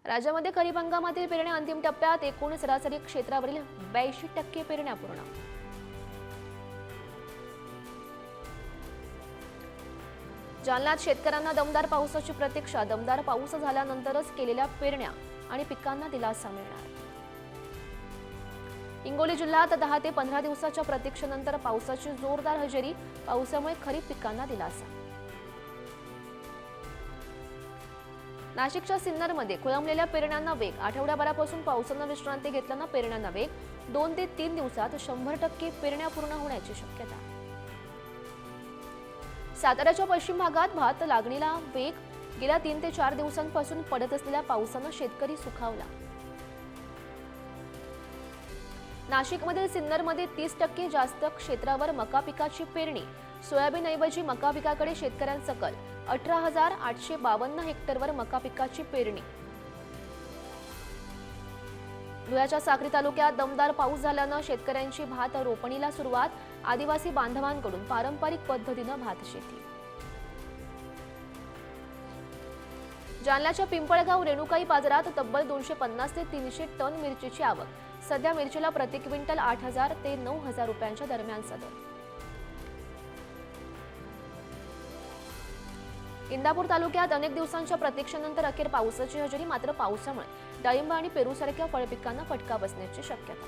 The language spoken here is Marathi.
राज्यामध्ये खरीप हंगामातील पेरण्या अंतिम टप्प्यात. एकूण सरासरी क्षेत्रावरील 82% पेरण्या पूर्ण. जालन्यात शेतकऱ्यांना दमदार पावसाची प्रतीक्षा. दमदार पाऊस झाल्यानंतरच केलेल्या पेरण्या आणि पिकांना दिलासा मिळणार. हिंगोली जिल्ह्यात 10 ते 15 दिवसाच्या प्रतीक्षेनंतर पावसाची जोरदार हजेरी. पावसामुळे खरीप पिकांना दिलासा. नाशिकच्या सिन्नरमध्ये खोळंबलेल्या पेरण्यांना वेग. आठवड्याभरापासून पावसानं विश्रांती घेतल्यानं पेरण्यांना वेग. 2 ते 3 दिवसात 100% पेरण्या पूर्ण होण्याची शक्यता. साताऱ्याच्या पश्चिम भागात भात लागणीला वेग. गेल्या 3 ते 4 दिवसांपासून पडत असलेल्या पावसानं शेतकरी सुखावला. नाशिकमधील सिन्नरमध्ये 30% जास्त क्षेत्रावर मका पिकाची पेरणी. सोयाबीनऐवजी मका पिकाकडे शेतकऱ्यांचा कल. 18,852 हेक्टरवर मका पिकाची पेरणी. धुळ्याच्या साक्री तालुक्यात दमदार पाऊस झाल्यानं शेतकऱ्यांची भात रोपणीला सुरुवात. आदिवासी बांधवांकडून पारंपरिक पद्धतीनं भात शेती. जालन्याच्या पिंपळगाव रेणुकाई बाजारात तब्बल 250 ते 300 टन मिरचीची आवक. सध्या मिरचीला प्रति क्विंटल 8,000 ते 9,000 रुपयांच्या दरम्यानचा दर. इंदापूर तालुक्यात अनेक दिवसांच्या प्रतीक्षेनंतर अखेर पावसाची हजेरी. मात्र पावसामुळे डाळिंब आणि पेरूसारख्या फळपिकांना फटका बसण्याची शक्यता.